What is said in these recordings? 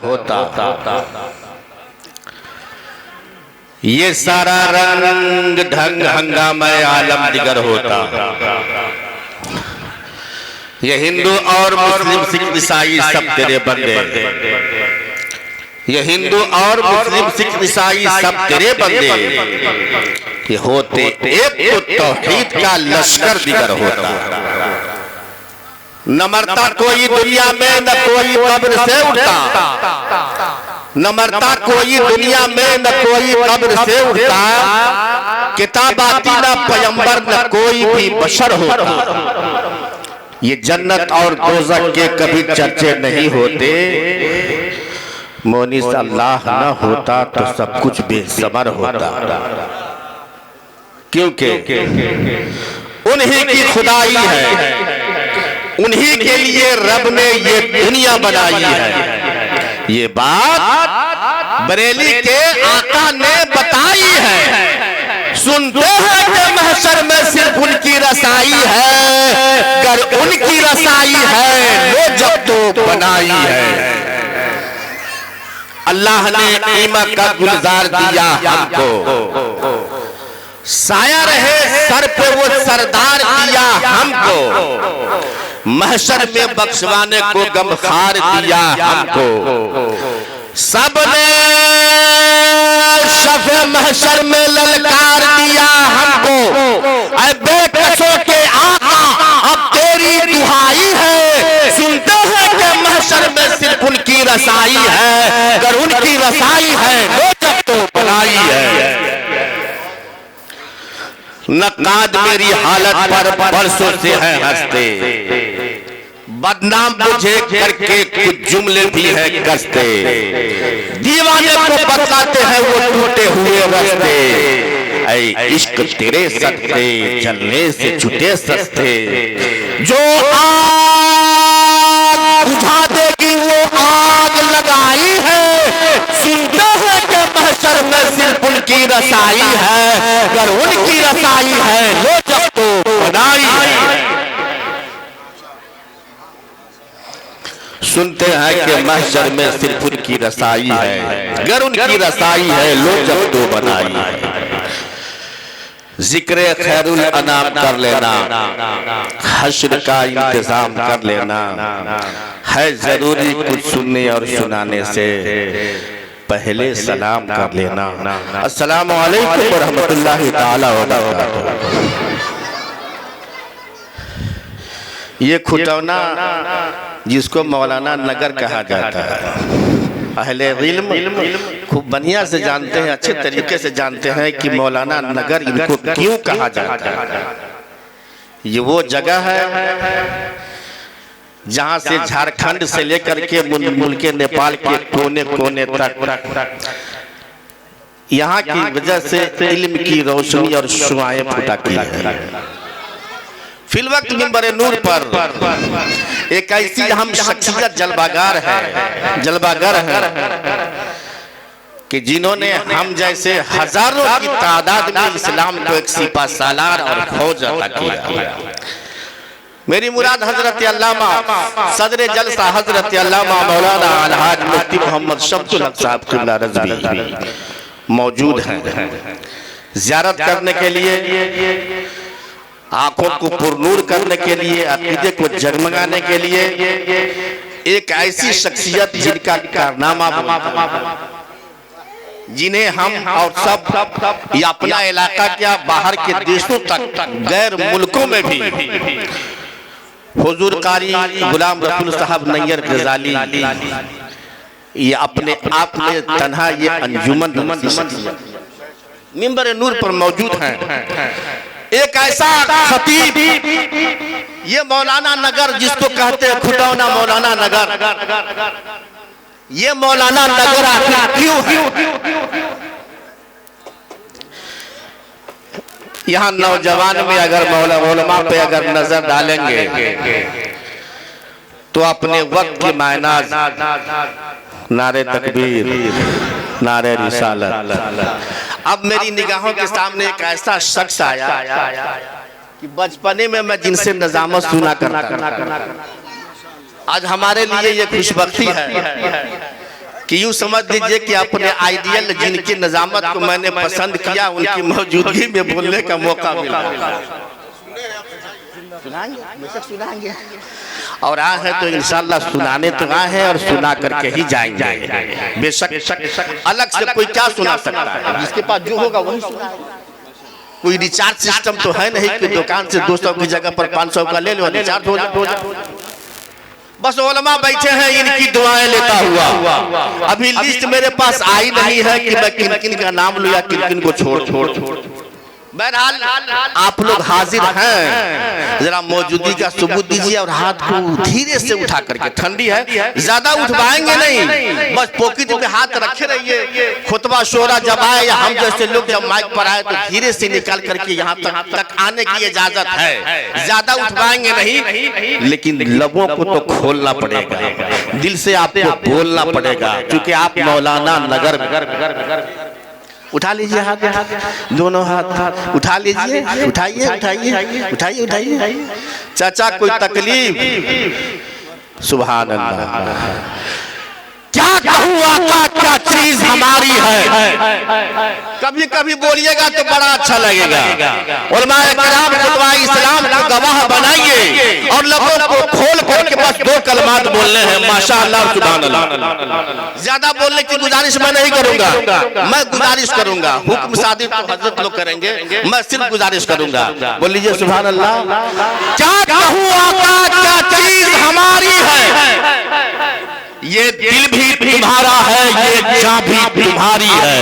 होता। ये सारा रंग ढंग हंगामा आलम दिगर होता। ये हिंदू और मुस्लिम सिख ईसाई सब तेरे बंदे। ये हिंदू और मुस्लिम सिख ईसाई सब तेरे बंदे। ये होते एक तो तौहीद का लश्कर दिगर होता। न मरता कोई दुनिया में, न कोई कब्र से उठता। न मरता कोई दुनिया में, न कोई कब्र से उठता। किताब आती न पैगंबर, न कोई भी बशर होता। ये जन्नत और दोज़ख के कभी चर्चे नहीं होते। मोनिस अल्लाह न होता तो सब कुछ बेसमर होता। क्योंकि उन्हीं की खुदाई है, उन्हीं के लिए रब ने ये दुनिया बनाई है। ये बात बरेली के आका ने बताई है। सुनते हैं कि महशर में सिर्फ उनकी रसाई है। अगर उनकी रसाई है वो जब तो बनाई है। अल्लाह ने ईमा का गुलजार दिया हमको। साया रहे सर पे वो सरदार दिया हमको। महशर में बख्शवाने को गमखार दिया हमको। सबने शफ़े महशर में ललकार दिया हमको। ऐ बेकसों के आका अब तेरी दुहाई है। सुनते हैं कि महशर में सिर्फ उनकी रसाई है। अगर उनकी रसाई है वो जब तो बनाई है। नकाद मेरी हालत पर बरसों से है हंसते। बदनाम मुझे करके कुछ जुमले भी है कसते। दीवाने को बतलाते हैं वो टूटे हुए रास्ते। ऐ इश्क तेरे सस्ते चलने से छूटे सस्ते। जो आग बुझा देगी वो आग लगाई है। सुनते हैं कि महशर में सिर्फ उनकी रसाई है। अगर उनकी रसाई है वो जब तो बनाई है। सुनते हैं कि महशर में सिर्फ उनकी रसाई है। अगर उनकी रसाई है लो जब तो बनाई है। जिक्र खैरुल अनाम कर लेना, हश्र का इंतजाम कर लेना है जरूरी। कुछ सुनने और सुनाने से पहले सलाम कर लेना। अस्सलामु अलैकुम व रहमतुल्लाहि ताला व बरकातहू। ये खुटौना जिसको मौलाना नगर कहा जाता है, अहले इल्म खूब बढ़िया से जानते हैं, अच्छे तरीके से जानते हैं कि मौलाना नगर इनको क्यों कहा जाता है। ये वो जगह है जहां से झारखंड से लेकर के मुल्क नेपाल के कोने कोने तक यहाँ की वजह से इल्म की रोशनी और शुआएं फुटा की है। फिलवक्त मिंबर नूर पर एक ऐसी अहम शख्सियत जलवागर है कि जिन्होंने हम जैसे हजारों की तादाद में इस्लाम को एक सिपा सालार और फौज अता किया। मेरी मुराद हजरत अल्लामा सदर जलसा हजरत अल्लामा मौलाना अलहाज मुफ्ती मोहम्मद शब्दुल हक साहब क़िबला रज़वी मौजूद हैं। ज़ियारत करने के लिए, आंखों को पुरनूर करने के लिए, अकीदे को जगमगाने के लिए एक ऐसी शख्सियत जिनका कारनामा, जिन्हें हम और सब या अपना इलाका क्या बाहर के देशों तक गैर मुल्कों में भी हुजूर कारी गुलाम रसूल साहब नैयर गजाली ये अपने आप में तन्हा ये अंजुमन मिंबर नूर पर मौजूद हैं। एक ऐसा खतीब ये मौलाना नगर जिसको कहते हैं खुटौना मौलाना नगर, ये मौलाना नगर आखिर क्यों है? यहाँ नौजवान में अगर मौलमा पे अगर नजर डालेंगे तो अपने वक्त की मायनाज नारे तकबीर, नारे रिसालत। अब मेरी निगाहों के सामने एक ऐसा शख्स आया कि बचपने में मैं जिनसे नजामत सुना करता, आज हमारे लिए ये खुशबख्ती है कि यूं समझ लीजिए कि अपने आइडियल जिनकी निजामत को मैंने पसंद किया उनकी मौजूदगी में बोलने का मौका मिला। सुनाएंगे और आए हैं तो इंशाल्लाह सुनाने तो आए हैं और सुना करके ही जाएंगे। बेशक अलग से कोई क्या सुना सकता है, जिसके पास जो होगा वही सुनाएगा। कोई रिचार्ज सिस्टम तो है नहीं कि दुकान से 200 की जगह पर 500 का ले लो रिचार्ज हो जाए। बस उलमा बैठे हैं इनकी दुआएं लेता हुआ। अभी लिस्ट मेरे पास आई नहीं है कि मैं किन किन का नाम लूं या किन किन को छोड़। बहरहाल आप लोग हाजिर हैं, जरा मौजूदगी का सबूत दीजिए और हाथ को धीरे से उठा करके, ठंडी है ज्यादा उठवाएंगे नहीं, बस पॉकेट में हाथ रखे रहिए। खुतबा शोरा जब आए या हम जैसे लोग जब माइक पर आए तो धीरे से निकाल करके यहाँ तक आने की इजाजत है। ज्यादा उठवाएंगे नहीं, लेकिन लबों को तो खोलना पड़ेगा, दिल से आपको बोलना पड़ेगा, क्योंकि आप मौलाना नगर। उठा लीजिए हाथ, दोनों हाथ उठा लीजिए, उठाइए। चाचा कोई तकलीफ? सुभान अल्लाह। क्या कहूँ आका, क्या चीज हमारी है। कभी कभी बोलिएगा तो बड़ा अच्छा लगेगा। उलमाए किराम खुतबा इस्लाम को गवाह बनाइए और लोगों को खोल करके बस 2 कलमात बोलने हैं, माशाअल्लाह सुभान अल्लाह। ज्यादा बोलने की गुजारिश मैं नहीं करूंगा, मैं गुजारिश करूंगा, हुक्म सादिर तो हजरत लोग करेंगे, मैं सिर्फ गुजारिश करूंगा। बोल लीजिए सुभान अल्लाह। क्या कहूँ आका, क्या चीज हमारी है। ये दिल भी तुम्हारा है, ये जान भी तुम्हारी है।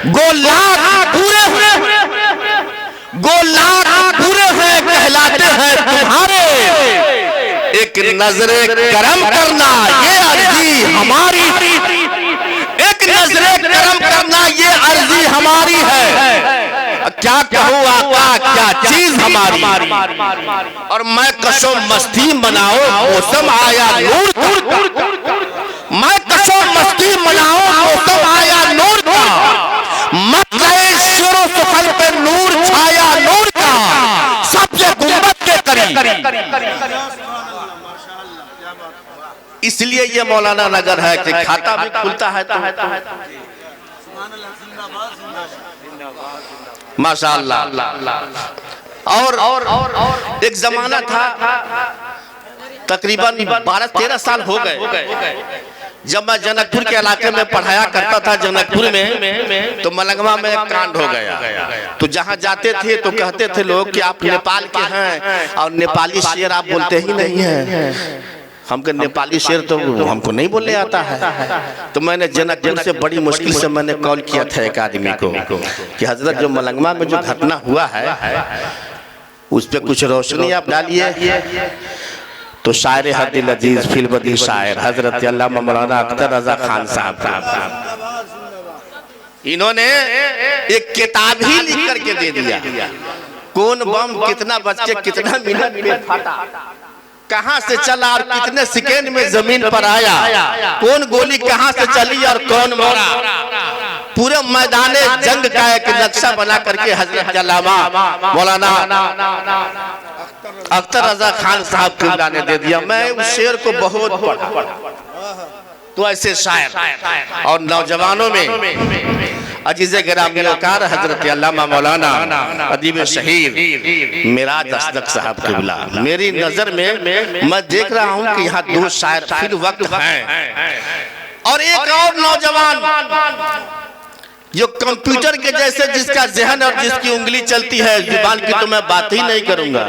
गोलाख पूरे हैं कहलाते हैं तुम्हारे। एक नजरे करम करना ये अर्जी हमारी, एक नजरे करम करना ये अर्जी हमारी है। क्या कहूँ आका, क्या चीज हमारी। और मैं कसो मस्ती मनाओ मौसम आया नूर, मैं कसो मस्ती मनाओ मौसम आया नूर का, मत गए शुरू सफर पे नूर छाया नूर का, सबसे गुंबद के करीब। इसलिए ये मौलाना नगर है कि खाता भी खुलता है तो माशाअल्लाह। और एक जमाना था, तकरीबन 12-13 साल हो गए, जब मैं जनकपुर के इलाके में पढ़ाया करता था। जनकपुर में तो मलंगवा में एक कांड हो गया। तो जहाँ जाते थे तो कहते थे लोग कि आप नेपाल के हैं और नेपाली शेर आप बोलते ही नहीं हैं। हमको नेपाली शेर तो हमको नहीं बोलने आता है। तो मैंने जनकपुर से बड़ी मुश्किल से मैंने कॉल किया था एक आदमी को कि हजरत जो मलंगवा में जो घटना हुआ है उस पर कुछ रोशनी आप डालिए। तो शायर हदिल अजीज फिल्म शायर हजरत अल्लामा मौलाना अख्तर रजा खान साहब, इन्होंने एक किताब ही लिख करके दे दिया। कौन बम कितना बज के कितना मिनट में फटा, कहां से चला और कितने सेकेंड में जमीन पर आया, कौन गोली कहां से चली और कौन मरा, पूरे मैदान जंग का एक नक्शा बना करके हजरत अल्लामा मौलाना अख्तर रजा खान साहब किबला ने दे दिया। मैं उस शेर को बहुत पढ़ा। तो ऐसे शायर और नौजवानों में अजीज़े गिरामी वकार हजरत अल्लामा मौलाना अदीब शहीद मिराज असदक साहब किबला, मेरी नजर में मैं देख रहा हूँ कि यहाँ 2 शायर फिर वक्त हैं और एक और नौजवान जो कंप्यूटर के जैसे जिसका जहन और जिसकी उंगली चलती है, जुबान की तो मैं बात ही नहीं करूंगा।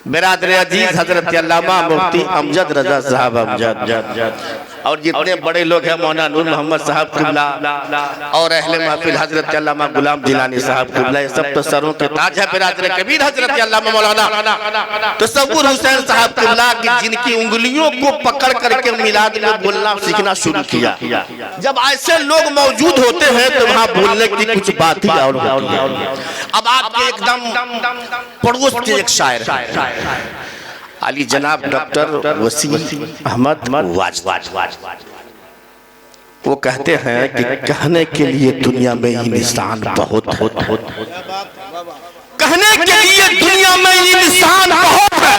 बिरादर अजीज हजरत अल्लामा मुफ्ती अमजद रजा साहब अमजद और जितने बड़े लोग हैं मौलाना नूर मोहम्मद साहब किबला और अहले महफिल हजरत अल्लामा गुलाम जिलानी साहब किबला, ये सब तो सरों के ताज है। बिरादर कबीर हजरत अल्लामा मौलाना तसव्वुर हुसैन साहब किबला की जिनकी उंगलियों को पकड़ करके मिलाद में बोलना सीखना शुरू किया। जब ऐसे लोग मौजूद होते हैं तो वहाँ बोलने की कुछ बात ही और होती है। अब आपके एकदम पड़ोस के एक शायर अली जनाब डॉक्टर वसीम अहमद वाज, वो कहते हैं कि कहने के लिए दुनिया में इंसान बहुत है, कहने के लिए दुनिया में इंसान बहुत है,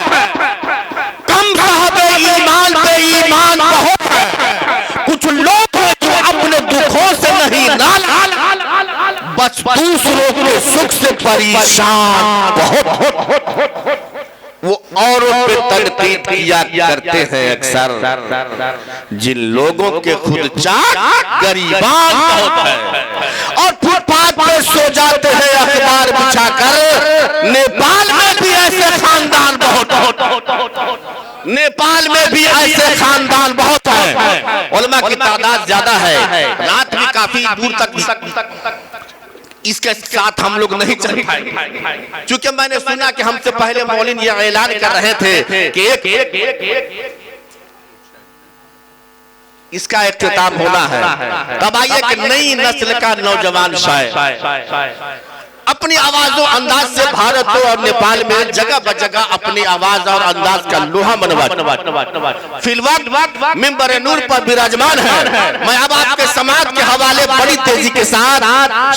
कम साहब ईमान पे ईमान बहुत है, दूसरों के सुख से परेशान बहुत, वो औरों पे तनकीद किया करते हैं अक्सर। जिन लोगों के खुद चाक गरीबान बहुत है और फुटपाथ पे सो जाते हैं अखबार बिछाकर। नेपाल में भी ऐसे खानदान बहुत, नेपाल में भी ऐसे खानदान बहुत है। उलमा की तादाद ज्यादा है, रात में काफी दूर तक इसके साथ हम लोग नहीं चल पाए, क्योंकि मैंने सुना कि हमसे पहले मौलिन ये ऐलान कर रहे थे कि एक इसका इख्तिताम होना है। तब आइए कि नई नस्ल का नौजवान शायर अपनी आवाजों अंदाज से भारत और नेपाल में जगह ब जगह अपनी आवाज और अंदाज का लोहा मनवा फिलवक्त मिंबर नूर पर विराजमान है। मैं अब आपके समाज के हवाले बड़ी तेजी के साथ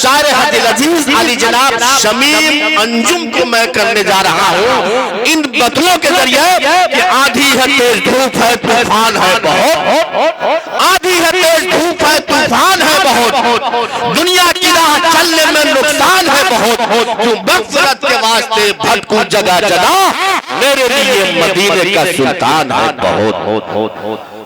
शायर हदिल अजीज अली जनाब शमीम अंजुम को मैं करने जा रहा हूँ इन बतलों के जरिए कि आधी है तेज धूप है तूफान है बहुत, आधी है तेज धूप है तूफान है बहुत, दुनिया की राह चलने में नुकसान है बहुत, तू मग़फ़िरत के वास्ते भटकू जगह जगह, मेरे लिए मदीने का सुल्तान है बहुत।